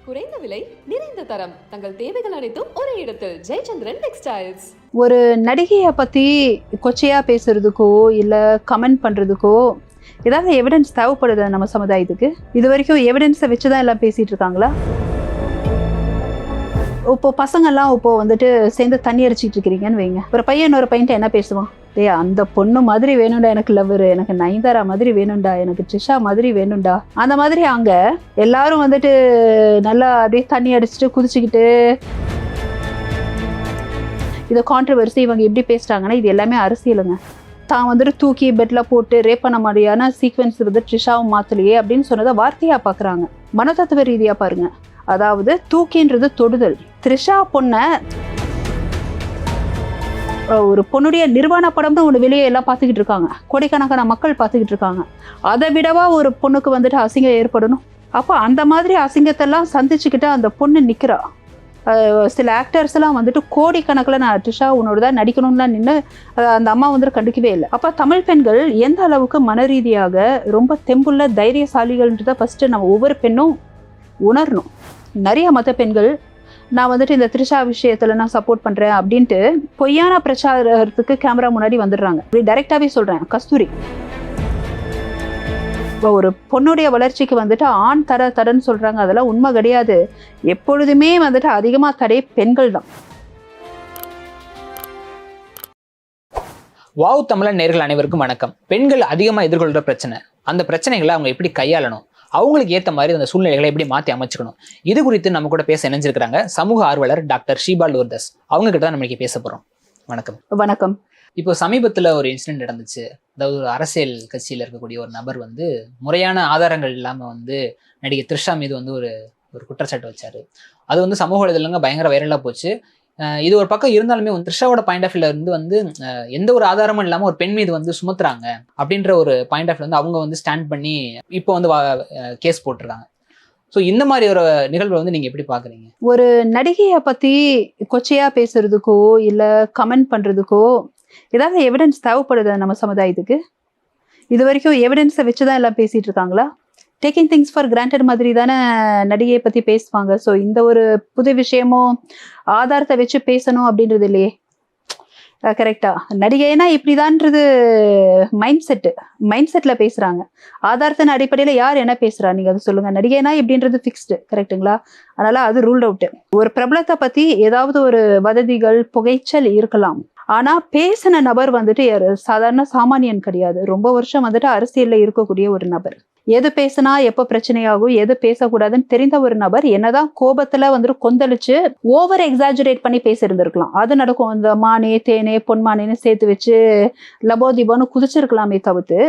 குறைந்த விலை நிறைந்த தரம் தங்கள் தேவைகள் அனைத்தும் ஒரே இடத்தில் ஜெயச்சந்திரன் டெக்ஸ்டைல்ஸ். ஒரு நடிகையை பற்றி கொச்சையாக பேசுறதுக்கோ இல்லை கமெண்ட் பண்ணுறதுக்கோ ஏதாவது எவிடன்ஸ் தேவைப்படுது நம்ம சமுதாயத்துக்கு? இது வரைக்கும் எவிடன்ஸை வச்சு தான் எல்லாம் பேசிகிட்டு இருக்காங்களா? இப்போ பசங்கள்லாம் இப்போ வந்துட்டு சேர்ந்து தண்ணி அடிச்சிட்டு இருக்கிறீங்கன்னு வைங்க. ஒரு பையன் ஒரு பையன்ட்ட என்ன பேசுவான்? டே, அந்த பொண்ணு மாதிரி வேணும்டா, எனக்கு லவ்வர், எனக்கு நயன்தாரா மாதிரி வேணும்டா, எனக்கு ட்ரிஷா மாதிரி வேணும்டா. அந்த மாதிரி அங்கே எல்லாரும் வந்துட்டு நல்லா அப்படியே தண்ணி அடிச்சுட்டு குதிச்சுக்கிட்டு இதை கான்ட்ரவர்சி இவங்க எப்படி பேசுகிறாங்கன்னா இது எல்லாமே அரசியலுங்க. தான் வந்துட்டு தூக்கி பெட்டில் போட்டு ரேப் பண்ண மாதிரியான சீக்வன்ஸ் வந்து ட்ரிஷாவும் மாற்றலையே அப்படின்னு சொன்னதை வார்த்தையாக பார்க்குறாங்க. மனதத்துவ ரீதியாக பாருங்க. அதாவது தூக்கின்றது தொடுதல். த்ரிஷா பொண்ணை ஒரு பொண்ணுடைய நிர்வாண படம்னு ஒன்று வெளியே எல்லாம் பார்த்துக்கிட்டு இருக்காங்க, கோடிக்கணக்கான மக்கள் பார்த்துக்கிட்டு இருக்காங்க. அதை விடவா ஒரு பொண்ணுக்கு வந்துட்டு அசிங்கம் ஏற்படணும்? அப்போ அந்த மாதிரி அசிங்கத்தெல்லாம் சந்திச்சுக்கிட்டு அந்த பொண்ணு நிற்கிறா. சில ஆக்டர்ஸ் எல்லாம் வந்துட்டு கோடிக்கணக்கில் நான் ட்ரிஷா உன்னோட தான் நடிக்கணும்லாம் நின்று அந்த அம்மா வந்துட்டு கண்டுக்கவே இல்லை. அப்போ தமிழ் பெண்கள் எந்த அளவுக்கு மன ரீதியாக ரொம்ப தெம்புள்ள தைரியசாலிகள்ன்றதை ஃபஸ்ட்டு நம்ம ஒவ்வொரு பெண்ணும் உணரணும். நிறைய மற்ற பெண்கள் நான் வந்துட்டு இந்த த்ரிஷா விஷயத்தில் நான் சப்போர்ட் பண்ணுறேன் அப்படின்ட்டு பொய்யான பிரச்சாரத்துக்கு கேமரா முன்னாடி வந்துடுறாங்க. இப்படி டைரெக்டாகவே சொல்கிறேன், கஸ்தூரி ஒரு பொண்ணுடைய வளர்ச்சிக்கு வந்துட்டு ஆண் தரன்னு சொல்கிறாங்க, அதெல்லாம் உண்மை கிடையாது. எப்பொழுதுமே வந்துட்டு அதிகமாக தடை பெண்கள் தான். வாவ் தமிழன் நேயர்கள் அனைவருக்கும் வணக்கம். பெண்கள் அதிகமாக எதிர்கொள்கிற பிரச்சனை, அந்த பிரச்சனைகளை அவங்க எப்படி கையாளணும், அவங்களுக்கு ஏற்ற மாதிரி அந்த சூழ்நிலைகளை எப்படி மாற்றி அமைச்சுக்கணும், இது குறித்து நம்ம கூட பேச இணைஞ்சிருக்கிறாங்க சமூக ஆர்வலர் டாக்டர் ஷீபா லூர்தஸ். அவங்க கிட்ட தான் நம்ம பேச போகிறோம். வணக்கம். வணக்கம். இப்போ சமீபத்தில் ஒரு இன்சிடென்ட் நடந்துச்சு. அதாவது ஒரு அரசியல் கட்சியில் இருக்கக்கூடிய ஒரு நபர் வந்து முறையான ஆதாரங்கள் இல்லாமல் வந்து நடிகை த்ரிஷா மீது வந்து ஒரு குற்றச்சாட்டு வச்சாரு. அது வந்து சமூக வலைதளங்க பயங்கர வைரலாக போச்சு. இது ஒரு பக்கம் இருந்தாலுமே வந்து த்ரிஷாவோட பாயிண்ட் ஆஃப் வியூல இருந்து வந்து எந்த ஒரு ஆதாரமும் இல்லாமல் ஒரு பெண் மீது வந்து சுமத்துறாங்க அப்படின்ற ஒரு பாயிண்ட் ஆஃப் வியூ வந்து அவங்க வந்து ஸ்டாண்ட் பண்ணி இப்போ வந்து கேஸ் போட்டிருக்காங்க. ஸோ இந்த மாதிரி ஒரு நிகழ்வை வந்து நீங்கள் எப்படி பார்க்குறீங்க? ஒரு நடிகையை பற்றி கொச்சையாக பேசுறதுக்கோ இல்லை கமெண்ட் பண்ணுறதுக்கோ ஏதாவது எவிடன்ஸ் தேவைப்படுது நம்ம சமுதாயத்துக்கு? இது வரைக்கும் எவிடன்ஸை வச்சு தான் எல்லாம் பேசிகிட்டு இருக்காங்களா? டேக்கிங் திங்ஸ் ஃபார் கிராண்டட் மாதிரி தானே நடிகையை பற்றி பேசுவாங்க. ஸோ இந்த ஒரு புது விஷயமும் ஆதாரத்தை வச்சு பேசணும் அப்படின்றது இல்லையே. கரெக்டா? நடிகைனா இப்படிதான்றது மைண்ட் செட்டில் பேசுகிறாங்க. ஆதாரத்தின் அடிப்படையில் யார் என்ன பேசுகிறா நீங்கள் அதை சொல்லுங்கள். நடிகைனா இப்படின்றது ஃபிக்ஸ்டு, கரெக்டுங்களா? அதனால் அது ரூல்ட் அவுட்டு. ஒரு பிரபலத்தை பற்றி ஏதாவது ஒரு வதந்திகள் புகைச்சல் இருக்கலாம். ஆனால் பேசின நபர் வந்துட்டு சாதாரண சாமானியன் கிடையாது. ரொம்ப வருஷம் வந்துட்டு அரசியலில் இருக்கக்கூடிய ஒரு நபர். எது பேசினா எப்போ பிரச்சனையாகும், எது பேசக்கூடாதுன்னு தெரிந்த ஒரு நபர். என்னதான் கோபத்துல வந்துட்டு கொந்தளிச்சு ஓவர் எக்ஸாஜரேட் பண்ணி பேசியிருந்திருக்கலாம், அது நடக்கும். இந்த மானே தேனே பொன்மானேன்னு சேர்த்து வச்சு லபோதிபோன்னு குதிச்சிருக்கலாமே தவிர்த்து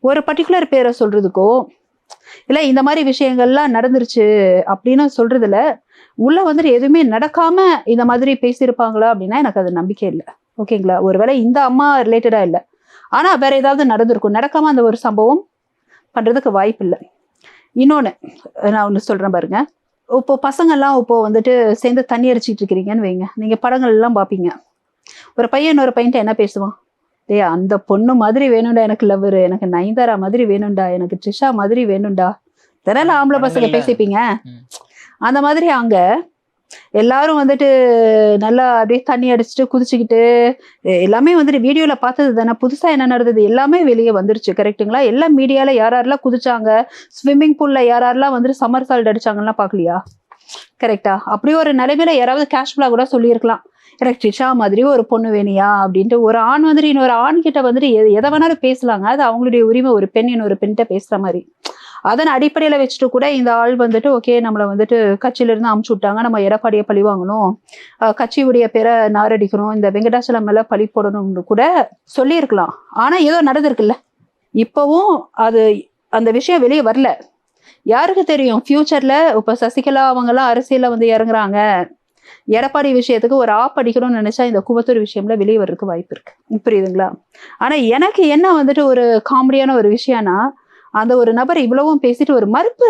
ஒரு பர்டிகுலர் பேரை சொல்றதுக்கோ இல்லை இந்த மாதிரி விஷயங்கள்லாம் நடந்துருச்சு அப்படின்னு சொல்றதுல உள்ள வந்துட்டு எதுவுமே நடக்காம இந்த மாதிரி பேசியிருப்பாங்களா அப்படின்னா எனக்கு அது நம்பிக்கை இல்லை. ஓகேங்களா? ஒருவேளை இந்த அம்மா ரிலேட்டடா இல்லை, ஆனா வேற ஏதாவது நடந்திருக்கும். நடக்காம அந்த ஒரு சம்பவம் பண்றதுக்கு வாய்ப்பு இல்லை. இன்னொன்று நான் ஒன்று சொல்றேன் பாருங்க. இப்போ பசங்கள்லாம் இப்போ வந்துட்டு சேர்ந்து தண்ணி அடிச்சிட்டு இருக்கிறீங்கன்னு வைங்க. நீங்க படங்கள் எல்லாம் பார்ப்பீங்க. ஒரு பையன் ஒரு பையன்ட்ட என்ன பேசுவான்? டே, அந்த பொண்ணு மாதிரி வேணும்டா, எனக்கு லவ்வர், எனக்கு நயன்தாரா மாதிரி வேணும்டா, எனக்கு ட்ரிஷா மாதிரி வேணும்டா. இதனால ஆம்பளை பசங்க பேசிப்பீங்க. அந்த மாதிரி அங்க எல்லாரும் வந்துட்டு நல்லா அப்படியே தண்ணி அடிச்சுட்டு குதிச்சுக்கிட்டு எல்லாமே வந்துட்டு வீடியோல பார்த்தது தானே. புதுசா என்ன நடந்தது எல்லாமே வெளியே வந்துருச்சு, கரெக்டுங்களா? எல்லா மீடியால யாரெல்லாம் குதிச்சாங்க, ஸ்விம்மிங் பூல்ல யாரெல்லாம் வந்துட்டு சம்மர் சால்ட் அடிச்சாங்கலாம் பார்க்கலையா? கரெக்டா? அப்படி ஒரு நிலைமையில யாராவது கேஷுவலா கூட சொல்லியிருக்கலாம், எனக்கு ட்ரிஷா மாதிரி ஒரு பொண்ணு வேணியா அப்படின்ட்டு. ஒரு ஆண் வந்துட்டு இன்னொரு ஆண் கிட்ட வந்துட்டு எதை வேணாலும் பேசலாங்க, அது அவங்களுடைய உரிமை. ஒரு பெண் இன்னொரு பெண்கிட்ட பேசுற மாதிரி அதன் அடிப்படையில வச்சுட்டு கூட இந்த ஆள் வந்துட்டு ஓகே நம்மளை வந்துட்டு கட்சியில இருந்து அமுச்சு விட்டாங்க, நம்ம எடப்பாடியை பழி வாங்கணும், கட்சியுடைய பேரை நாரடிக்கணும், இந்த வெங்கடாச்சலம் மேல பழி போடணும்னு கூட சொல்லியிருக்கலாம். ஆனா ஏதோ நடந்திருக்குல்ல. இப்பவும் அது அந்த விஷயம் வெளியே வரல. யாருக்கு தெரியும் ஃபியூச்சர்ல இப்ப சசிகலா அவங்கெல்லாம் அரசியல்ல வந்து இறங்குறாங்க, எடப்பாடி விஷயத்துக்கு ஒரு ஆப் அடிக்கணும்னு நினைச்சா இந்த குவத்தூர் விஷயம்ல வெளியே வர்றதுக்கு வாய்ப்பு இருக்கு. புரியுதுங்களா? ஆனா எனக்கு என்ன வந்துட்டு ஒரு காமெடியான ஒரு விஷயம்னா, அந்த ஒரு நபர் இவ்வளவும் பேசிட்டு ஒரு மறுப்பு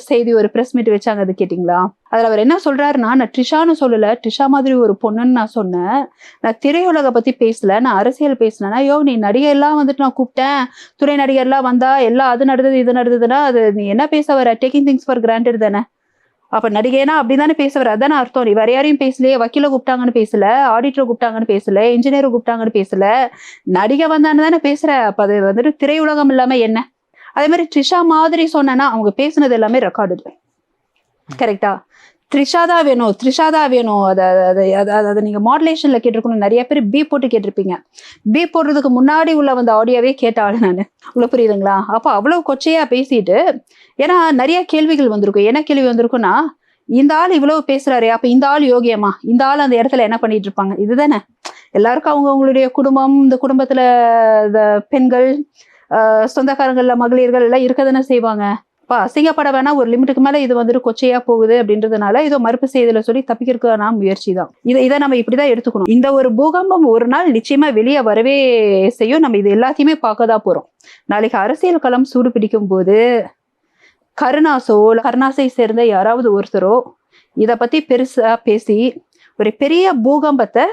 செய்தி ஒரு பிரஸ் மீட் வச்சாங்க. அது கேட்டிங்களா? அதுல அவர் என்ன சொல்றாருன்னா, நான் ட்ரிஷான்னு சொல்லல, ட்ரிஷா மாதிரி ஒரு பொண்ணுன்னு நான் சொன்னேன், நான் திரையுலக பத்தி பேசல, நான் அரசியல் பேசினேன்னா, யோ நீ நடிகர்லாம் வந்துட்டு நான் கூப்பிட்டேன், துணை நடிகர்லாம் வந்தா எல்லாம் அது நடந்தது இது நடந்ததுன்னா அது நீ என்ன பேச வர? டேக்கிங் திங்ஸ் ஃபார் கிராண்டட் தானே. அப்ப நடிகைனா அப்படிதானே பேசுவார், அதானே அர்த்தம். நீ வேற யாரையும் பேசலையே, வக்கீல கூப்பிட்டாங்கன்னு பேசல, ஆடிட்டரை கூப்பிட்டாங்கன்னு பேசல, இன்ஜினியரை கூப்பிட்டாங்கன்னு பேசல, நடிகை வந்தான்னு தானே பேசுற. அப்ப அது வந்துட்டு திரையுலகம் இல்லாம என்ன? அதே மாதிரி த்ரிஷா மாதிரி சொன்னா அவங்க பேசுனது எல்லாமே ரெக்கார்டு. கரெக்டா? த்ரிஷா தான் வேணும், த்ரிஷா தான் வேணும். அதை நீங்க மாடுலேஷன்ல கேட்டிருக்கணும். நிறைய பேர் பீப் போட்டு கேட்டிருப்பீங்க. பீப் போடுறதுக்கு முன்னாடி உள்ள வந்த ஆடியோவே கேட்டாள் நான். உள்ள புரியுதுங்களா? அப்போ அவ்வளவு கொச்சையா பேசிட்டு, ஏன்னா நிறைய கேள்விகள் வந்திருக்கும். என்ன கேள்வி வந்திருக்குன்னா, இந்த ஆள் இவ்வளவு பேசுறாரு, அப்ப இந்த ஆள் யோகியமா, இந்த ஆள் அந்த இடத்துல என்ன பண்ணிட்டு இருப்பாங்க? இதுதானே எல்லாருக்கும் அவங்களுடைய குடும்பம், இந்த குடும்பத்துல பெண்கள், சொந்தக்காரங்கள்ல மகளிர்கள் எல்லாம் இருக்க தானே செய்வாங்க. அசிங்கப்பட வேணா, ஒரு லிமிட்டுக்கு மேல இது வந்துட்டு கொச்சையா போகுது அப்படின்றதுனால இதோ மறுப்பு செய்தல சொல்லி தப்பிக்கிறதுக்கான முயற்சி தான். இதை நம்ம இப்படிதான் எடுத்துக்கணும். இந்த ஒரு பூகம்பம் ஒரு நாள் நிச்சயமா வெளியே வரவே செய்யும். நம்ம இது எல்லாத்தையுமே பார்க்கதான் போறோம். நாளைக்கு அரசியல் களம் சூடு பிடிக்கும் போது கருணாசோ கருணாசை சேர்ந்த யாராவது ஒருத்தரோ இதை பத்தி பெருசா பேசி ஒரு பெரிய பூகம்பத்தை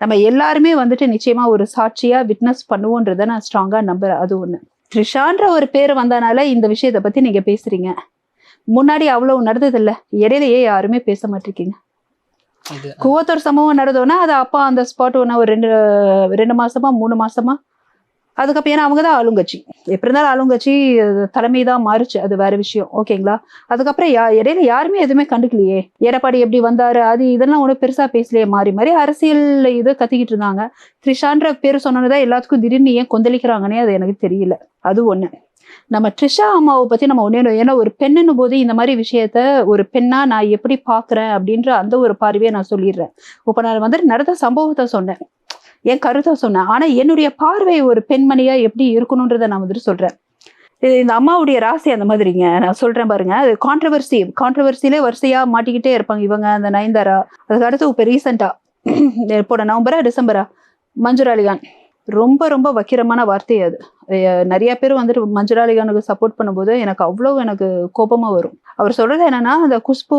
நம்ம எல்லாருமே வந்துட்டு நிச்சயமா ஒரு சாட்சியா விட்னஸ் பண்ணுவோன்றத நான் ஸ்ட்ராங்கா நம்புறேன். அது ஒண்ணு. த்ரிஷான்ற ஒரு பேர் வந்தனால இந்த விஷயத்த பத்தி நீங்க பேசுறீங்க. முன்னாடி அவ்வளவு நடந்தது இல்ல, இடையிலேயே யாருமே பேச மாட்டிருக்கீங்க. கூவத்தூர் சம்பவம் நடந்தோன்னா அது அப்பா அந்த ஸ்பாட் ஒன்னா ஒரு 2 மாசமா 3 மாசமா அதுக்கப்புறம், ஏன்னா அவங்கதான் ஆளுங்கட்சி, எப்படி இருந்தாலும் ஆளுங்கட்சி தலைமை தான் மாறுச்சு, அது வேற விஷயம். ஓகேங்களா? அதுக்கப்புறம் இடையில யாருமே எதுவுமே கண்டுக்கலையே. எடப்பாடி எப்படி வந்தாரு, அது இதெல்லாம் ஒன்றும் பெருசா பேசலையே. மாறி மாறி அரசியல் இது கத்திக்கிட்டு இருந்தாங்க. த்ரிஷான்ற பேர் சொன்னதான் எல்லாத்துக்கும் திடீர்னு ஏன் கொந்தளிக்கிறாங்கன்னே அது எனக்கு தெரியல. அது ஒண்ணு. நம்ம த்ரிஷா அம்மாவை பத்தி நம்ம ஒண்ணு, ஏன்னா ஒரு பெண்ணுன்னு போது இந்த மாதிரி விஷயத்த ஒரு பெண்ணா நான் எப்படி பாக்குறேன் அப்படின்ற அந்த ஒரு பார்வையை நான் சொல்லிடுறேன். இப்ப நான் வந்துட்டு நடந்த சம்பவத்தை சொன்னேன், என் கருத்தை சொன்னேன். ஆனா என்னுடைய பார்வை ஒரு பெண்மணியா எப்படி இருக்கணும்ன்றத நான் வந்துட்டு சொல்றேன். இந்த அம்மாவுடைய ராசி அந்த மாதிரிங்க. நான் சொல்றேன் பாருங்க, அது கான்ட்ரவர்சிலே வரிசையா மாட்டிக்கிட்டே இருப்பாங்க இவங்க. அந்த நயன்தாரா, அதுக்கு அடுத்து இப்ப ரீசெண்டா போன நவம்பரா டிசம்பரா மஞ்சுராலிகான், ரொம்ப ரொம்ப வக்கிரமான வார்த்தை அது. நிறைய பேர் வந்துட்டு மஞ்சுராலிகானுக்கு சப்போர்ட் பண்ணும்போது எனக்கு கோபமா வரும். அவர் சொல்றது என்னன்னா, அந்த குஷ்பு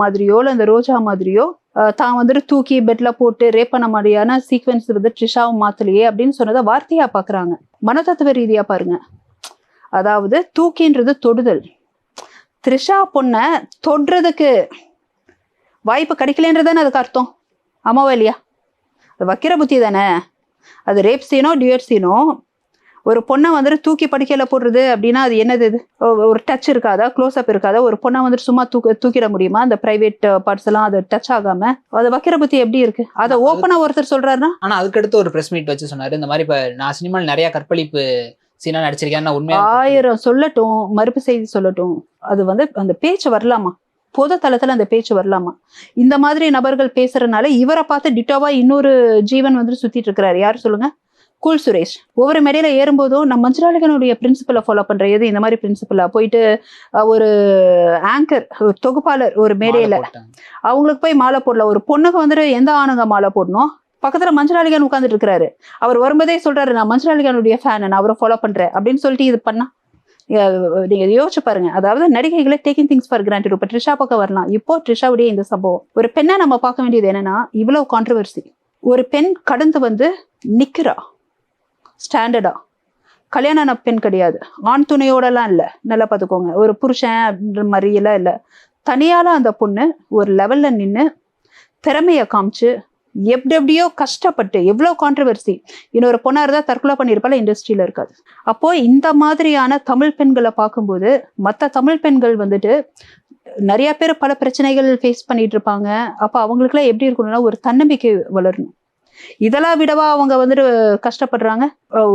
மாதிரியோ இல்ல அந்த ரோஜா மாதிரியோ தான் வந்துட்டு தூக்கி பெட்ல போட்டு ரேப் பண்ண மாதிரியான சீக்வன்ஸ் வந்து த்ரிஷாவும் மாத்தலையே அப்படின்னு சொன்னதை வார்த்தையா பாக்குறாங்க. மனதத்துவ ரீதியா பாருங்க. அதாவது தூக்கின்றது தொடுதல். த்ரிஷா பொண்ண தொடுறதுக்கு வாய்ப்பு கிடைக்கலன்றதானே அதுக்கு அர்த்தம். ஆமாவா இல்லையா? அது வக்கிர புத்தி தானே. அது ரேப் சீனோ டியூட் சீனோ ஒரு பொண்ணை வந்துட்டு தூக்கி படுக்கையில போடுறது அப்படின்னா அது என்னது? இது ஒரு டச் இருக்காதா, க்ளோஸ் அப் இருக்காதா? ஒரு பொண்ணை வந்துட்டு சும்மா தூக்கிட முடியுமா? அந்த பிரைவேட் பார்ட்ஸ் எல்லாம் அது டச் ஆகாம. அது வக்கிர புத்தி எப்படி இருக்கு? அதை ஓப்பனா ஒருத்தர் சொல்றாருன்னா. ஆனா அதுக்கடுத்து ஒரு பிரஸ் மீட் வச்சு சொன்னாரு, இந்த மாதிரி இப்ப நான் சினிமாவில் நிறைய கற்பழிப்பு சீனா நடிச்சிருக்கேன். 1000 சொல்லட்டும், மறுப்பு செய்தி சொல்லட்டும், அது வந்து அந்த பேச்சு வரலாமா? பொது தளத்துல அந்த பேச்சு வரலாமா? இந்த மாதிரி நபர்கள் பேசுறதுனால இவரை பார்த்து டிட்டோவா இன்னொரு ஜீவன் வந்து சுத்திட்டு இருக்கிறாரு. யாரு சொல்லுங்க? கூல் சுரேஷ். ஒவ்வொரு மேடையில ஏறும்போதும் நம்ம மஞ்சுராலிகனுடைய பிரின்சிபலை ஃபாலோ பண்ற எது இந்த மாதிரி பிரின்சிபலா போயிட்டு ஒரு ஆங்கர், ஒரு தொகுப்பாளர் ஒரு மேடையில அவங்களுக்கு போய் மாலை போடல. ஒரு பொண்ணுக்கு வந்துட்டு எந்த ஆணுங்க மாலை போடணும்? பக்கத்துல மஞ்சுராலிகன் உட்காந்துட்டு இருக்கிறாரு. அவர் வரும்போதே சொல்றாரு, நான் மஞ்சுராலிகனுடைய ஃபேன், நான் அவரை ஃபாலோ பண்றேன் அப்படின்னு சொல்லிட்டு இது பண்ணா நீங்க யோசிச்சு பாருங்க. அதாவது நடிகைகளை டேக்கிங் திங்ஸ் ஃபார் கிராண்டட். இப்ப த்ரிஷா பக்கம் வரலாம். இப்போ த்ரிஷாவுடைய இந்த சம்பவம், ஒரு பெண்ணை நம்ம பார்க்க வேண்டியது என்னன்னா, இவ்வளவு கான்ட்ரவர்சி. ஒரு பெண் கடந்து வந்து நிக்கிறா ஸ்டாண்டர்டா. கல்யாண பெண் கிடையாது, ஆண் துணையோட எல்லாம் இல்ல, நல்லா பாத்துக்கோங்க. ஒரு புருஷன் அப்படின்ற மாதிரி எல்லாம் இல்ல. தனியால அந்த பொண்ணு ஒரு லெவல்ல நின்று திறமைய காமிச்சு எப்படியோ கஷ்டப்பட்டு, எவ்வளவு கான்ட்ரவர்சி. இன்னொரு பொண்ணா இருந்தா தற்கொலை பண்ணிருப்பால, இண்டஸ்ட்ரியில இருக்காது. அப்போ இந்த மாதிரியான தமிழ் பெண்களை பார்க்கும்போது மற்ற தமிழ் பெண்கள் வந்துட்டு நிறைய பேர் பல பிரச்சனைகள் ஃபேஸ் பண்ணிட்டு இருப்பாங்க. அப்ப அவங்களுக்கு எல்லாம் எப்படி இருக்கணும்னா ஒரு தன்னம்பிக்கை வளரணும். இதெல்லாம் விடவா அவங்க வந்துட்டு கஷ்டப்படுறாங்க?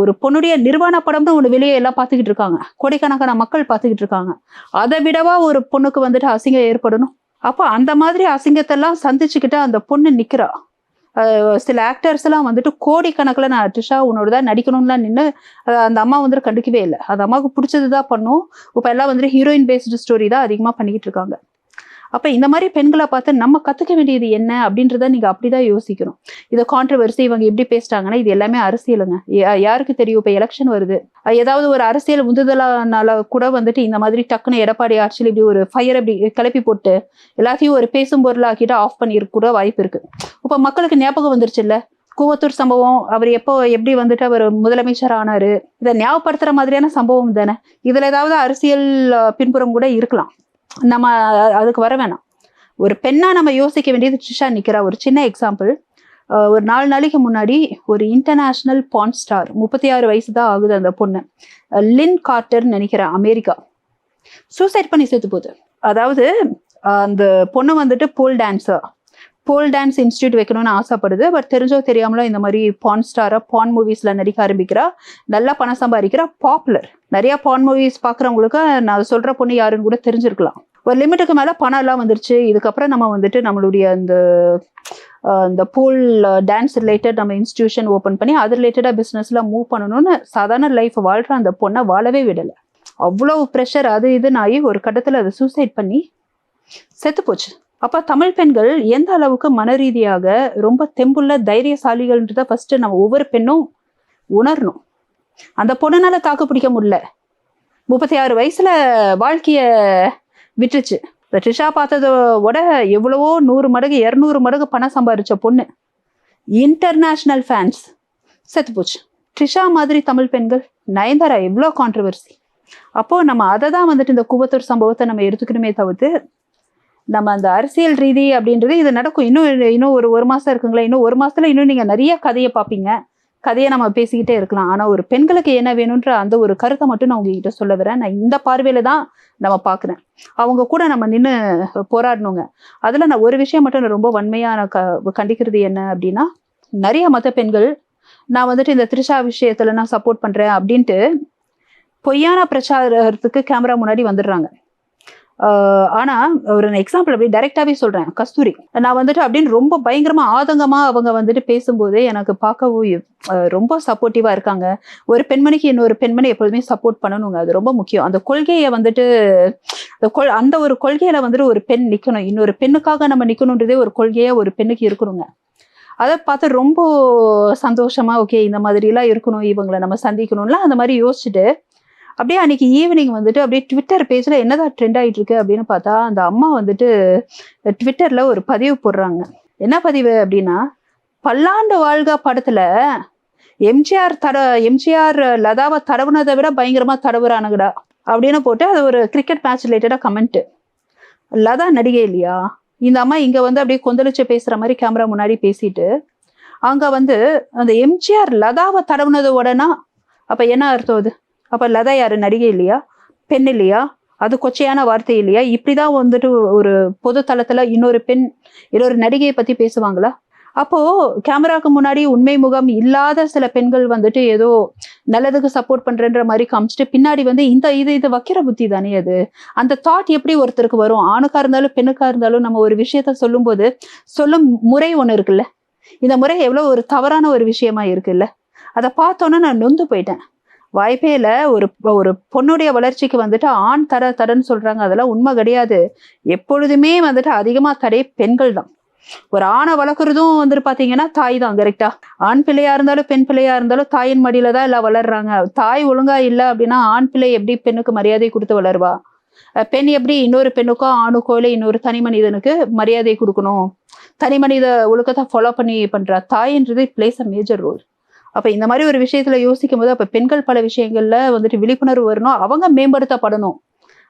ஒரு பொண்ணுடைய நிர்வாண படம்னு ஒண்ணு வெளியே எல்லாம் பாத்துக்கிட்டு இருக்காங்க, கோடிக்கணக்கான மக்கள் பாத்துக்கிட்டு இருக்காங்க. அதை விடவா ஒரு பொண்ணுக்கு வந்துட்டு அசிங்கம் ஏற்படணும்? அப்போ அந்த மாதிரி அசிங்கத்தெல்லாம் சந்திச்சுக்கிட்டு அந்த பொண்ணு நிக்கிறா. சில ஆக்டர்ஸ் எல்லாம் வந்துட்டு கோடிக்கணக்கில் நான் த்ரிஷா உன்னோடதான் நடிக்கணும்லாம் நின்று அந்த அம்மா வந்துட்டு கண்டுக்கவே இல்லை. அந்த அம்மாவுக்கு பிடிச்சதுதான் பண்ணும். இப்போ எல்லாம் வந்துட்டு ஹீரோயின் பேஸ்டு ஸ்டோரி தான் அதிகமா பண்ணிக்கிட்டு இருக்காங்க. அப்ப இந்த மாதிரி பெண்களை பார்த்து நம்ம கத்துக்க வேண்டியது என்ன அப்படின்றத நீங்க அப்படிதான் யோசிக்கணும். இதை கான்ட்ரவர்சி இவங்க எப்படி பேசிட்டாங்கன்னா இது எல்லாமே அரசியலுங்க. யாருக்கு தெரியும்? இப்ப எலெக்ஷன் வருது, ஏதாவது ஒரு அரசியல் உந்துதலானால கூட வந்துட்டு இந்த மாதிரி டக்குன்னு எடப்பாடி ஆட்சியில் இப்படி ஒரு ஃபயர் அப்படி கிளப்பி போட்டு எல்லாத்தையும் ஒரு பேசும் பொருளாக்கிட்டு ஆஃப் பண்ணிருக்க கூட வாய்ப்பு இருக்கு. இப்ப மக்களுக்கு ஞாபகம் வந்துருச்சு இல்ல கூவத்தூர் சம்பவம். அவர் எப்படி வந்துட்டு அவர் முதலமைச்சர் ஆனாரு, இதை ஞாபகப்படுத்துற மாதிரியான சம்பவம் தானே. இதுல ஏதாவது அரசியல் பின்புறம் கூட இருக்கலாம். நம்ம அதுக்கு வர வேணாம். ஒரு பெண்ணா நம்ம யோசிக்க வேண்டியது ட்ரிஷா நிக்கிறா. ஒரு சின்ன எக்ஸாம்பிள், ஒரு 4 நாளைக்கு முன்னாடி ஒரு இன்டர்நேஷனல் பான் ஸ்டார், 36 வயசு தான் ஆகுது அந்த பொண்ணு, லின் கார்ட்டர்ன்னு நினைக்கிறேன், அமெரிக்கா, சூசைட் பண்ணி செத்து போகுது. அதாவது அந்த பொண்ணு வந்துட்டு போல் டான்ஸ் இன்ஸ்டியூட் வைக்கணும்னு ஆசைப்படுது. பட் தெரிஞ்சோ தெரியாமலோ இந்த மாதிரி பான் ஸ்டாரா பான் மூவிஸ்ல நடிக்க ஆரம்பிக்கிறா, நல்லா பணம் சம்பாதிக்கிறா, பாப்புலர். நிறைய பான் மூவிஸ் பாக்குறவங்களுக்கு நான் சொல்ற பொண்ணு யாருன்னு கூட தெரிஞ்சிருக்கலாம். ஒரு லிமிட்டுக்கு மேல பணம் எல்லாம் வந்துருச்சு. இதுக்கப்புறம் நம்ம வந்துட்டு நம்மளுடைய அந்த போல் டான்ஸ் ரிலேட்டட் நம்ம இன்ஸ்டிடியூஷன் ஓப்பன் பண்ணி அது ரிலேட்டடா பிசினஸ்ல மூவ் பண்ணணும்னு சாதாரண லைஃப் வாழ்ற அந்த பொண்ணை வாழவே விடலை. அவ்வளவு ப்ரெஷர் அது இதுன்னு ஆகி ஒரு கட்டத்துல அதை சூசைட் பண்ணி செத்து போச்சு. அப்ப தமிழ் பெண்கள் எந்த அளவுக்கு மன ரீதியாக ரொம்ப தெம்புள்ள தைரியசாலிகள்ன்றத ஃபர்ஸ்ட் நம்ம ஒவ்வொரு பெண்ணும் உணரணும். அந்த பொண்ணுனால தாக்கு பிடிக்க முடியல, 36 வயசுல வாழ்க்கைய விட்டுச்சு. ட்ரிஷா பார்த்ததோட எவ்வளவோ 100 மடங்கு 200 மடங்கு பணம் சம்பாதிச்ச பொண்ணு, இன்டர்நேஷனல் ஃபேன்ஸ், செத்து போச்சு. ட்ரிஷா மாதிரி தமிழ் பெண்கள், நயன்தாரா எவ்வளோ கான்ட்ரவர்சி. அப்போ நம்ம அதை தான் வந்துட்டு இந்த கூவத்தூர் சம்பவத்தை நம்ம எடுத்துக்கணுமே தவிர்த்து நம்ம அந்த அரசியல் ரீதி அப்படின்றது இது நடக்கும். இன்னும் ஒரு மாசம் இருக்குங்களா, இன்னும் ஒரு மாசத்துல இன்னும் நீங்க நிறைய கதையை பார்ப்பீங்க, கதையை நம்ம பேசிக்கிட்டே இருக்கலாம். ஆனா ஒரு பெண்களுக்கு என்ன வேணும்ன்ற அந்த ஒரு கருத்தை மட்டும் நான் உங்ககிட்ட சொல்ல வரேன். நான் இந்த பார்வையில தான் நம்ம பாக்குறேன். அவங்க கூட நம்ம நின்று போராடணுங்க. அதுல நான் ஒரு விஷயம் மட்டும் நான் ரொம்ப வன்மையா நான் கண்டிக்கிறது என்ன அப்படின்னா, நிறைய மத்த பெண்கள் நான் வந்துட்டு இந்த த்ரிஷா விஷயத்துல நான் சப்போர்ட் பண்றேன் அப்படின்ட்டு பொய்யான பிரச்சாரத்துக்கு கேமரா முன்னாடி வந்துடுறாங்க. ஆனா ஒரு எக்ஸாம்பிள் அப்படி டைரக்டாவே சொல்றேன், கஸ்தூரி நான் வந்துட்டு அப்படின்னு ரொம்ப பயங்கரமா ஆதங்கமா அவங்க வந்துட்டு பேசும்போதே எனக்கு பார்க்கவும் ரொம்ப சப்போர்ட்டிவா இருக்காங்க. ஒரு பெண்மணிக்கு இன்னொரு பெண்மணி எப்பொழுதுமே சப்போர்ட் பண்ணணுங்க, அது ரொம்ப முக்கியம். அந்த கொள்கையை வந்துட்டு அந்த ஒரு கொள்கையில வந்துட்டு ஒரு பெண் நிக்கணும், இன்னொரு பெண்ணுக்காக நம்ம நிக்கணும்ன்றதே ஒரு கொள்கையா ஒரு பெண்ணுக்கு இருக்கணுங்க. அதை பார்த்து ரொம்ப சந்தோஷமா ஓகே இந்த மாதிரி எல்லாம் இருக்கணும், இவங்களை நம்ம சந்திக்கணும்ல அந்த மாதிரி யோசிச்சுட்டு அப்படியே அன்னைக்கு ஈவினிங் வந்துட்டு அப்படியே ட்விட்டர் பேஜ்ல என்னதான் ட்ரெண்ட் ஆயிட்டு இருக்கு அப்படின்னு பார்த்தா, அந்த அம்மா வந்துட்டு ட்விட்டர்ல ஒரு பதிவு போடுறாங்க. என்ன பதிவு அப்படின்னா, பல்லாண்டு வாழ்கா படத்துல எம்ஜிஆர் லதாவை தடவுனதை விட பயங்கரமா தடவுறானுங்கடா அப்படின்னு போட்டு அது ஒரு கிரிக்கெட் மேட்ச் ரிலேட்டடா கமெண்ட். லதா நடிகை இல்லையா? இந்த அம்மா இங்க வந்து அப்படியே கொந்தளிச்சு பேசுற மாதிரி கேமரா முன்னாடி பேசிட்டு அங்க வந்து அந்த எம்ஜிஆர் லதாவை தடவுனது உடனா அப்ப என்ன அர்த்தம்? அது அப்ப லதா யாரு? நடிகை இல்லையா? பெண் இல்லையா? அது கொச்சையான வார்த்தை இல்லையா? இப்படிதான் வந்துட்டு ஒரு பொது தளத்துல இன்னொரு நடிகையை பத்தி பேசுவாங்களா? அப்போ கேமராக்கு முன்னாடி உண்மை முகம் இல்லாத சில பெண்கள் வந்துட்டு ஏதோ நல்லதுக்கு சப்போர்ட் பண்றன்ற மாதிரி காமிச்சிட்டு பின்னாடி வந்து இது வக்கிர புத்தி தானே. அது அந்த தாட் எப்படி ஒருத்தருக்கு வரும்? ஆணுக்கா இருந்தாலும் பெண்ணுக்கா இருந்தாலும் நம்ம ஒரு விஷயத்த சொல்லும் முறை ஒண்ணு இருக்குல்ல, இந்த முறை எவ்வளவு ஒரு தவறான ஒரு விஷயமா இருக்குல்ல. அதை பார்த்தோன்னா நான் நொந்து போயிட்டேன். வாய்ப்பே இல்லை. ஒரு பொண்ணுடைய வளர்ச்சிக்கு வந்துட்டு ஆண் தரன்னு சொல்றாங்க, அதெல்லாம் உண்மை கிடையாது. எப்பொழுதுமே வந்துட்டு அதிகமா தடை பெண்கள் தான். ஒரு ஆணை வளர்க்குறதும் வந்துட்டு பாத்தீங்கன்னா தாய் தான். கரெக்டா? ஆண் பிள்ளையா இருந்தாலும் பெண் பிள்ளையா இருந்தாலும் தாயின் மடியில தான் எல்லாம் வளர்றாங்க. தாய் ஒழுங்கா இல்லை அப்படின்னா ஆண் பிள்ளை எப்படி பெண்ணுக்கு மரியாதை கொடுத்து வளருவா? பெண் எப்படி இன்னொரு பெண்ணுக்கோ ஆணுக்கோ இல்லை இன்னொரு தனி மனிதனுக்கு மரியாதை கொடுக்கணும், தனி மனித ஒழுக்கத்தை ஃபாலோ பண்ணி பண்றா? தாயின்றது பிளேஸ் அ மேஜர் ரோல். அப்ப இந்த மாதிரி ஒரு விஷயத்துல யோசிக்கும் போது அப்ப பெண்கள் பல விஷயங்கள்ல வந்துட்டு விழிப்புணர்வு வரணும், அவங்க மேம்படுத்தப்படணும்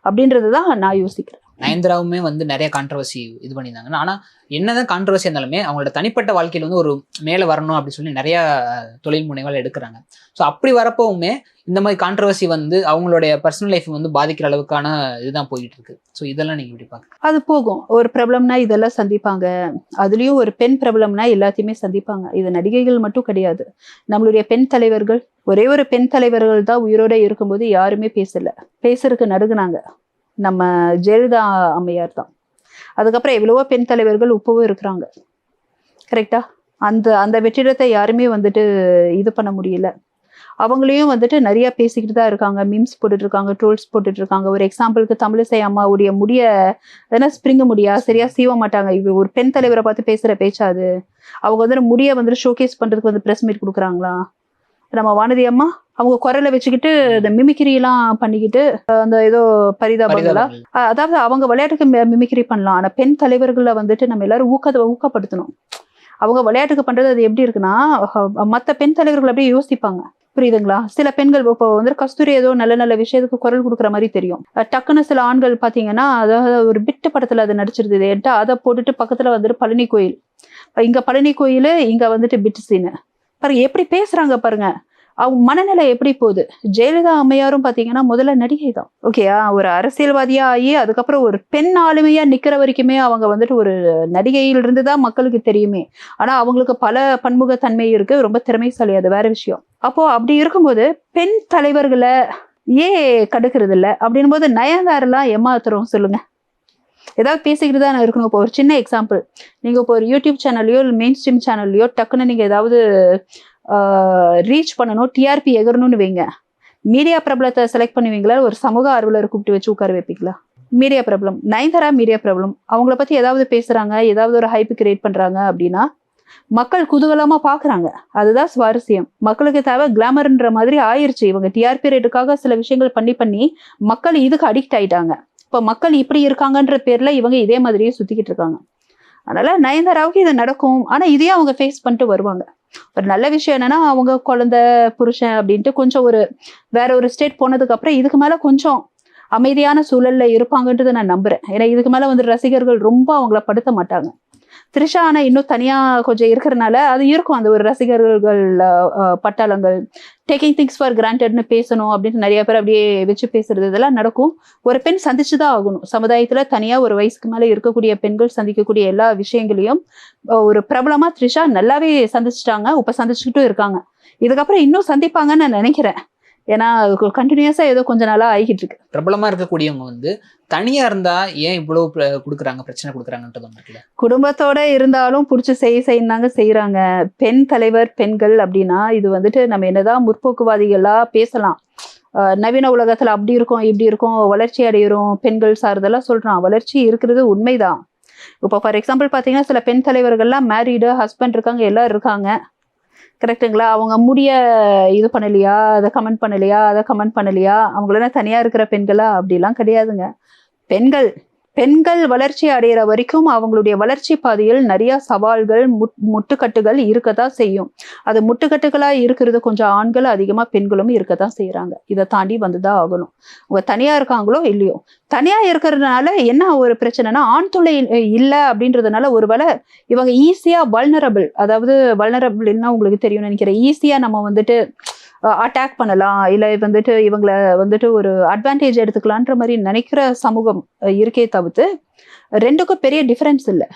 அப்படின்றதுதான் நான் யோசிக்கிறேன். நயன்தாராவுமே வந்து நிறைய கான்ட்ரவர்சி இது பண்ணியிருந்தாங்க. ஆனா என்னதான் கான்ட்ரவர்சி இருந்தாலுமே அவங்களோட தனிப்பட்ட வாழ்க்கையில வந்து ஒரு மேல வரணும் அப்படின்னு சொல்லி நிறைய தொழில் முனைகள் எடுக்கிறாங்க. ஸோ அப்படி வரப்போவுமே இந்த மாதிரி கான்ட்ரவர்சி வந்து அவங்களுடைய பர்சனல் லைஃப் வந்து பாதிக்கிற அளவுக்கான இதுதான் போயிட்டு இருக்கு. ஸோ இதெல்லாம் நீங்க எப்படி பாக்க? அது போகும். ஒரு பிரபலம்னா இதெல்லாம் சந்திப்பாங்க, அதுலயும் ஒரு பெண் பிரபலம்னா எல்லாத்தையுமே சந்திப்பாங்க. இது நடிகைகள் மட்டும் கிடையாது, நம்மளுடைய பெண் தலைவர்கள், ஒரே ஒரு பெண் தலைவர்கள் தான் உயிரோட இருக்கும்போது யாருமே பேசுறதுக்கு நடுகுனாங்க. நம்ம ஜெயலலிதா அம்மையார் தான். அதுக்கப்புறம் எவ்வளவோ பெண் தலைவர்கள் இப்பவும் இருக்கிறாங்க. கரெக்டா? அந்த வெற்றிடத்தை யாருமே வந்துட்டு இது பண்ண முடியல. அவங்களையும் வந்துட்டு நிறைய பேசிக்கிட்டு தான் இருக்காங்க, மீம்ஸ் போட்டுட்டு இருக்காங்க, ட்ரோல்ஸ் போட்டுட்டு இருக்காங்க. ஒரு எக்ஸாம்பிளுக்கு தமிழிசை அம்மாவுடைய முடிய ஸ்ப்ரிங் முடியா சரியா சீவ மாட்டாங்க. இது ஒரு பெண் தலைவரை பார்த்து பேசுற பேச்சாது? அவங்க வந்துட்டு முடிய வந்துட்டு ஷோகேஸ் பண்றதுக்கு வந்து ப்ரெஸ் மீட் கொடுக்குறாங்களா? நம்ம வானதி அம்மா அவங்க குரலை வச்சுக்கிட்டு இந்த மிமிக்ரி எல்லாம் பண்ணிக்கிட்டு அந்த ஏதோ பரிதாபங்களா, அதாவது அவங்க விளையாட்டுக்கு மிமிக்ரி பண்ணலாம். ஆனா பெண் தலைவர்களை வந்துட்டு நம்ம எல்லாரும் ஊக்கப்படுத்தணும். அவங்க விளையாட்டுக்கு பண்றது அது எப்படி இருக்குன்னா, மற்ற பெண் தலைவர்கள் அப்படியே யோசிப்பாங்க. புரியுதுங்களா? சில பெண்கள் இப்போ வந்து கஸ்தூரி ஏதோ நல்ல நல்ல விஷயத்துக்கு குரல் கொடுக்குற மாதிரி தெரியும். டக்குன்னு சில ஆண்கள் பாத்தீங்கன்னா, அதாவது ஒரு பிட்டு படத்துல அது நடிச்சிருந்தது. என்கிட்ட அதை போட்டுட்டு பக்கத்துல வந்துட்டு பழனி கோயில், இங்க பழனி கோயில், இங்க வந்துட்டு பிட்டு சீனு பாருங்க எப்படி பேசுறாங்க பாருங்க. அவங்க மனநிலை எப்படி போகுது. ஜெயலலிதா அம்மையாரும் பாத்தீங்கன்னா முதல்ல நடிகை தான், ஓகேயா, ஒரு அரசியல்வாதியா ஆகி அதுக்கப்புறம் ஒரு பெண் ஆளுமையா நிக்கிற வரைக்குமே அவங்க வந்துட்டு ஒரு நடிகையில் இருந்துதான் மக்களுக்கு தெரியுமே. ஆனா அவங்களுக்கு பல பன்முகத்தன்மை இருக்கு, ரொம்ப திறமைசாலி, அது வேற விஷயம். அப்போ அப்படி இருக்கும்போது பெண் தலைவர்களை ஏன் கடுக்கிறது இல்லை அப்படின் போது நயன்தாரெல்லாம் ஏமாத்துறோம் சொல்லுங்க. ஏதாவது பேசிக்கிட்டு தான் இருக்கணும். இப்போ ஒரு சின்ன எக்ஸாம்பிள், நீங்க இப்போ ஒரு யூடியூப் சேனல்லையோ இல்லை மெயின் ஸ்ட்ரீம் சேனல்லையோ டக்குன்னு நீங்க ஏதாவது ரீச் பண்ணணும், டிஆர்பி எகரணும்னு வைங்க, மீடியா பிரபலத்தை செலக்ட் பண்ணுவீங்களா, ஒரு சமூக ஆர்வலரை கூப்பிட்டு வச்சு உட்கார வைப்பீங்களா? மீடியா பிரபலம், நயன்தாரா மீடியா பிரபலம், அவங்கள பத்தி ஏதாவது பேசுறாங்க, ஏதாவது ஒரு ஹைப் கிரியேட் பண்றாங்க அப்படின்னா மக்கள் குதூகலமா பாக்குறாங்க. அதுதான் சுவாரஸ்யம். மக்களுக்கு தேவை கிளாமர்ன்ற மாதிரி ஆயிருச்சு. இவங்க டிஆர்பி ரேட்டுக்காக சில விஷயங்கள் பண்ணி மக்கள் இதுக்கு அடிக்ட் ஆயிட்டாங்க. இப்ப மக்கள் இப்படி இருக்காங்கன்ற பேர்ல இவங்க இதே மாதிரியே சுத்திக்கிட்டு இருக்காங்க. அதனால நயன்தாராவுக்கு இது நடக்கும். ஆனா இதையும் அவங்க ஃபேஸ் பண்ணிட்டு வருவாங்க. ஒரு நல்ல விஷயம் என்னன்னா, அவங்க குழந்தை புருஷன் அப்படின்ட்டு கொஞ்சம் ஒரு வேற ஒரு ஸ்டேட் போனதுக்கு அப்புறம் இதுக்கு மேல கொஞ்சம் அமைதியான சூழல்ல இருப்பாங்கன்றது நான் நம்புறேன். ஏன்னா இதுக்கு மேல வந்து ரசிகர்கள் ரொம்ப அவங்கள படுத்த மாட்டாங்க. த்ரிஷா ஆனா இன்னும் தனியா கொஞ்சம் இருக்கிறதுனால அது இருக்கும், அந்த ஒரு ரசிகர்கள் பட்டாளங்கள் டேக்கிங் திங்ஸ் ஃபார் கிராண்டட்னு பேசணும் அப்படின்னு நிறைய பேர் அப்படியே வச்சு பேசுறது இதெல்லாம் நடக்கும். ஒரு பெண் சந்திச்சுதான் ஆகணும். சமுதாயத்துல தனியா ஒரு வயசுக்கு மேல இருக்கக்கூடிய பெண்கள் சந்திக்கக்கூடிய எல்லா விஷயங்களையும் ஒரு பிரபலமா த்ரிஷா நல்லாவே சந்திச்சுட்டாங்க, இப்ப சந்திச்சுக்கிட்டும் இருக்காங்க. இதுக்கப்புறம் இன்னும் சந்திப்பாங்கன்னு நான் நினைக்கிறேன். ஏன்னா கண்டினியூஸா ஏதோ கொஞ்ச நாளா ஆகிட்டு இருக்கு. பிரபலமா இருக்கக்கூடியவங்க வந்து தனியா இருந்தா ஏன் இவ்வளவு கொடுக்குறாங்க, பிரச்சனை கொடுக்குறாங்கன்றது ஒன்று. குடும்பத்தோட இருந்தாலும் புடிச்சு செய்யறாங்க செய்யறாங்க. பெண் தலைவர் பெண்கள் அப்படின்னா இது வந்துட்டு நம்ம என்னதான் முற்போக்குவாதிகளா பேசலாம், நவீன உலகத்துல அப்படி இருக்கும் இப்படி இருக்கும், வளர்ச்சி அடையிறோம் பெண்கள் சார்ந்தெல்லாம் சொல்றான். வளர்ச்சி இருக்கிறது உண்மைதான். இப்போ ஃபார் எக்ஸாம்பிள் பாத்தீங்கன்னா சில பெண் தலைவர்கள்லாம் மேரீடு, ஹஸ்பண்ட் இருக்காங்க, எல்லாரும் இருக்காங்க, கரெக்டுங்களா? அவங்க முடிய இது பண்ணலையா, அதை கமெண்ட் பண்ணலையா, அதை கமெண்ட் பண்ணலையா, அவங்களெல்லாம் தனியா இருக்கிற பெண்களா? அப்படிலாம் கிடையாதுங்க. பெண்கள் வளர்ச்சி அடைகிற வரைக்கும் அவங்களுடைய வளர்ச்சி பாதையில் நிறைய சவால்கள் முட்டுக்கட்டுகள் இருக்கத்தான் செய்யும். அது முட்டுக்கட்டுகளா இருக்கிறது கொஞ்சம் ஆண்கள் அதிகமா, பெண்களும் இருக்கத்தான் செய்யறாங்க. இதை தாண்டி வந்துதான் ஆகணும். அவங்க தனியா இருக்காங்களோ இல்லையோ, தனியா இருக்கிறதுனால என்ன ஒரு பிரச்சனைனா, ஆண் தொல்லை இல்லை அப்படின்றதுனால ஒருவேளை இவங்க ஈஸியா வல்னரபிள், அதாவது வல்னரபிள்னா உங்களுக்கு தெரியும் நினைக்கிறேன், ஈஸியா நம்ம வந்துட்டு அட்டாக் பண்ணலாம், இல்லை வந்துட்டு இவங்களை வந்துட்டு ஒரு அட்வான்டேஜ் எடுத்துக்கலான்ற மாதிரி நினைக்கிற சமூகம் இருக்கே தவிர்த்து ரெண்டுக்கும் பெரிய டிஃபரன்ஸ் இல்லை.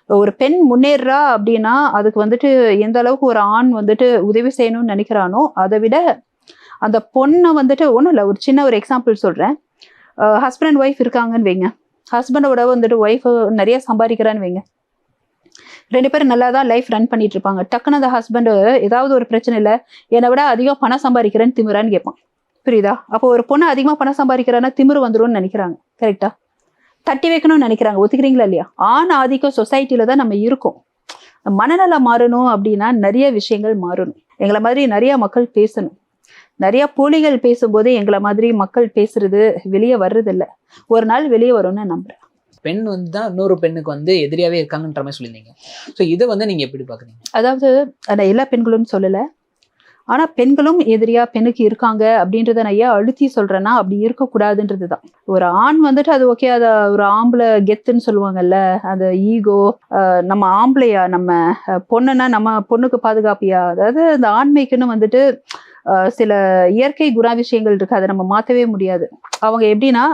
ஒரு பெண் முன்னேறா அப்படின்னா அதுக்கு வந்துட்டு எந்த அளவுக்கு ஒரு ஆண் வந்துட்டு உதவி செய்யணும்னு நினைக்கிறானோ அதை விட அந்த பொண்ணை வந்துட்டு ஒன்றும் இல்லை. ஒரு சின்ன ஒரு எக்ஸாம்பிள் சொல்றேன். ஹஸ்பண்ட் அண்ட் ஒய்ஃப் இருக்காங்கன்னு வைங்க, ஹஸ்பண்டோட வந்துட்டு ஒய்ஃப் நிறைய சம்பாதிக்கிறான்னு வைங்க, ரெண்டு பேரும் நல்லா தான் லைஃப் ரன் பண்ணிட்டு இருப்பாங்க. டக்குன்னு அந்த ஹஸ்பண்ட் ஏதாவது ஒரு பிரச்சனை இல்லை, என்னை விட அதிகம் பணம் சம்பாதிக்கிறேன்னு திமிரான்னு கேட்பான். புரியுதா? அப்போ ஒரு பொண்ணு அதிகமா பணம் சம்பாதிக்கிறான்னா திமிரு வந்துரும்னு நினைக்கிறாங்க. கரெக்டா? தட்டி வைக்கணும்னு நினைக்கிறாங்க. ஒத்துக்கிறீங்களா இல்லையா? ஆண் ஆதிக்க சொசைட்டில தான் நம்ம இருக்கோம். மனநலம் மாறணும் அப்படின்னா நிறைய விஷயங்கள் மாறணும். எங்களை மாதிரி நிறைய மக்கள் பேசணும். நிறைய போலிகள் பேசும்போது எங்களை மாதிரி மக்கள் பேசுறது வெளியே வர்றது இல்லை. ஒரு நாள் வெளியே வரும்னு நம்புறேன். பெண் வந்து தான் இன்னொரு பெண்ணுக்கு வந்து எதிரியாவே இருக்காங்கன்ற மாதிரி சொல்லியிருந்தீங்க. ஸோ இதை வந்து நீங்க எப்படி பாக்குறீங்க? அதாவது நான் எல்லா பெண்களும் சொல்லலை, ஆனா பெண்களும் எதிரியா பெண்ணுக்கு இருக்காங்க அப்படின்றத நான் ஏன் அழுத்தி சொல்றேன்னா, அப்படி இருக்கக்கூடாதுன்றது தான். ஒரு ஆண் வந்துட்டு அது ஓகே, அதை ஒரு ஆம்பளை கெத்துன்னு சொல்லுவாங்கல்ல, அந்த ஈகோ, நம்ம ஆம்பளையா, நம்ம பொண்ணுன்னா நம்ம பொண்ணுக்கு பாதுகாப்பியா, அதாவது அந்த ஆண்மைக்குன்னு வந்துட்டு சில இயற்கை குணாதிசயங்கள் இருக்கு, அதை நம்ம மாற்றவே முடியாது. அவங்க எப்படின்னா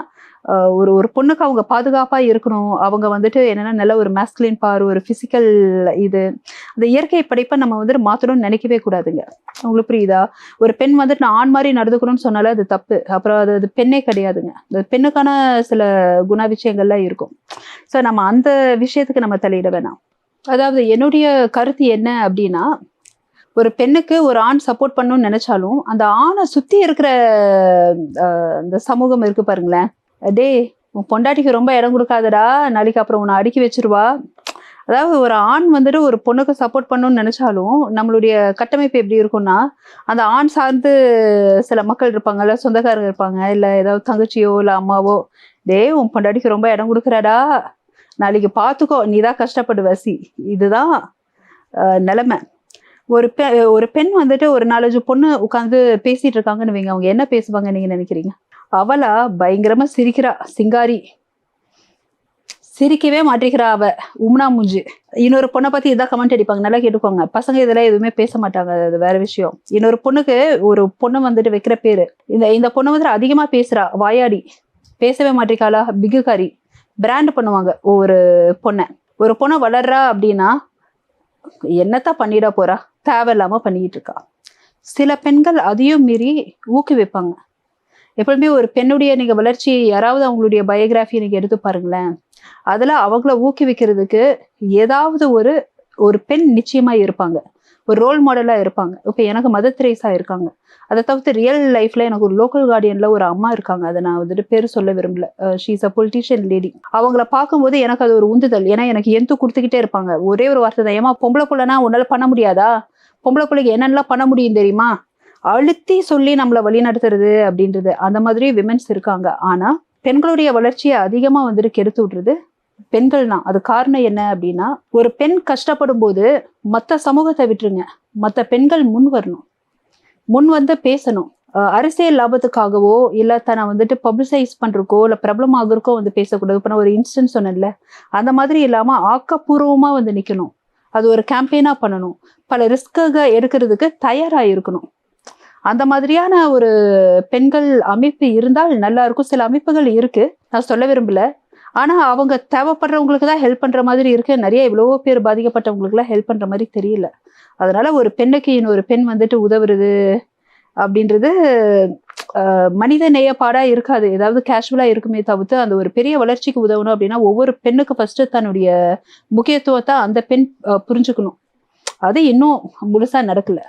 ஒரு பொண்ணுக்கு அவங்க பாதுகாப்பா இருக்கணும், அவங்க வந்துட்டு என்னன்னா நல்ல ஒரு மேஸ்குலின் பார், ஒரு பிசிக்கல் இது, அந்த இயற்கை படைப்பை நம்ம வந்துட்டு மாற்றணும்னு நினைக்கவே கூடாதுங்க. உங்களுக்கு புரியுதா? ஒரு பெண் வந்துட்டு நான் ஆண் மாதிரி நடந்துக்கணும்னு சொன்னாலே அது தப்பு. அப்புறம் அது பெண்ணே கிடையாதுங்க. அந்த பெண்ணுக்கான சில குணாதிசயங்கள்லாம் இருக்கும். ஸோ நம்ம அந்த விஷயத்துக்கு நம்ம தலையிட வேணாம். அதாவது என்னுடைய கருத்து என்ன அப்படின்னா, ஒரு பெண்ணுக்கு ஒரு ஆண் சப்போர்ட் பண்ணணும்னு நினைச்சாலும் அந்த ஆணை சுத்தி இருக்கிற அந்த சமூகம் இருக்கு பாருங்களேன், டே உன் பொண்டாட்டிக்கு ரொம்ப இடம் கொடுக்காதடா, நாளைக்கு அப்புறம் உன்னை அடுக்கி வச்சிருவா. அதாவது ஒரு ஆண் வந்துட்டு ஒரு பொண்ணுக்கு சப்போர்ட் பண்ணணும்னு நினைச்சாலும் நம்மளுடைய கட்டமைப்பு எப்படி இருக்கும்னா, அந்த ஆண் சார்ந்து சில மக்கள் இருப்பாங்கல்ல, சொந்தக்காரங்க இருப்பாங்க, இல்லை ஏதாவது தங்கச்சியோ இல்லை அம்மாவோ, டே உன் பொண்டாட்டிக்கு ரொம்ப இடம் கொடுக்குறாடா, நாளைக்கு பார்த்துக்கோ, நீதான் கஷ்டப்படுவ. இதுதான் நிலைமை. ஒரு பெண் வந்துட்டு ஒரு 4-5 பொண்ணு உட்காந்து பேசிட்டு இருக்காங்கன்னு வைங்க, அவங்க என்ன பேசுவாங்க நீங்க நினைக்கிறீங்க? அவளா பயங்கரமா சிரிக்கிறா, சிங்காரி, சிரிக்கவே மாட்டேங்கிறா அவ, உம்னா மூஞ்சி. இன்னொரு பொண்ணை பத்தி இதான் கமெண்ட் அடிப்பாங்க, நல்லா கேட்டுக்கோங்க. பசங்க இதெல்லாம் எதுவுமே பேச மாட்டாங்க, அது வேற விஷயம். இன்னொரு பொண்ணுக்கு ஒரு பொண்ணு வந்துட்டு வைக்கிற பேரு, இந்த பொண்ணு வந்துட்டு அதிகமா பேசுறா, வாயாடி, பேசவே மாட்டேங்காளா, பிகுகாரி, பிராண்ட் பண்ணுவாங்க ஒரு பொண்ணை வளர்றா அப்படின்னா என்னத்தான் பண்ணிட போறா, தேவையில்லாம பண்ணிக்கிட்டு இருக்கா. சில பெண்கள் அதையும் மீறி ஊக்குவிப்பாங்க. எப்பவுமே ஒரு பெண்ணுடைய நீங்க வளர்ச்சி, யாராவது அவங்களுடைய பயோகிராஃபி நீங்க எடுத்து பாருங்களேன், அதுல அவங்கள ஊக்குவிக்கிறதுக்கு ஏதாவது ஒரு பெண் நிச்சயமா இருப்பாங்க, ஒரு ரோல் மாடலா இருப்பாங்க. இப்ப எனக்கு மதர் தெரேசா இருக்காங்க. அதை தவிர்த்து ரியல் லைஃப்ல எனக்கு ஒரு லோக்கல் கார்டியன்ல ஒரு அம்மா இருக்காங்க, அதை நான் வந்துட்டு பேரு சொல்ல விரும்பல. She is a politician lady. அவங்கள பார்க்கும்போது எனக்கு அது ஒரு உந்துதல். ஏன்னா எனக்கு எந்த கொடுத்துக்கிட்டே இருப்பாங்க, ஒரே ஒரு வார்த்தை தான், ஏமா பொம்பளை பிள்ளைனா உன்னால பண்ண முடியாதா, பொம்பளை பிள்ளைக்கு என்னென்னலாம் பண்ண முடியும் தெரியுமா, அழுத்தி சொல்லி நம்மளை வழி நடத்துறது அப்படின்றது. அந்த மாதிரி விமென்ஸ் இருக்காங்க. ஆனா பெண்களுடைய வளர்ச்சியை அதிகமா வந்துட்டு கெடுத்து விடுறது பெண்கள் தான். அது காரணம் என்ன அப்படின்னா, ஒரு பெண் கஷ்டப்படும் போது மற்ற சமூகத்தை விட்டுருங்க, மற்ற பெண்கள் முன் வந்து பேசணும். அரசியல் லாபத்துக்காகவோ இல்ல தன்னை வந்துட்டு பப்ளிசைஸ் பண்றதுக்கோ இல்ல பிரபலம் ஆகுறக்கோ வந்து பேசக்கூடாது. இப்ப நான் ஒரு இன்ஸ்டன்ஸ் சொன்னேன்ல, அந்த மாதிரி இல்லாம ஆக்கப்பூர்வமா வந்து நிக்கணும். அது ஒரு கேம்பெயினா பண்ணணும். பல ரிஸ்க எடுக்கிறதுக்கு தயாரா இருக்கணும். அந்த மாதிரியான ஒரு பெண்கள் அமைப்பு இருந்தால் நல்லா இருக்கும். சில அமைப்புகள் இருக்கு, நான் சொல்ல விரும்பல. ஆனா அவங்க தேவைப்படுறவங்களுக்கு தான் ஹெல்ப் பண்ற மாதிரி இருக்கு. நிறைய எவ்வளவோ பேர் பாதிக்கப்பட்டவங்களுக்கு எல்லாம் ஹெல்ப் பண்ற மாதிரி தெரியல. அதனால ஒரு பெண்ணுக்கு இன்னொரு பெண் வந்துட்டு உதவுறது அப்படின்றது மனித நேயப்பாடா இருக்காது. ஏதாவது கேஷுவலா இருக்குமே தவிர்த்து, அந்த ஒரு பெரிய வளர்ச்சிக்கு உதவணும் அப்படின்னா ஒவ்வொரு பெண்ணுக்கு ஃபர்ஸ்ட் தன்னுடைய முக்கியத்துவத்தை அந்த பெண் புரிஞ்சுக்கணும். அது இன்னும் முழுசா நடக்கல.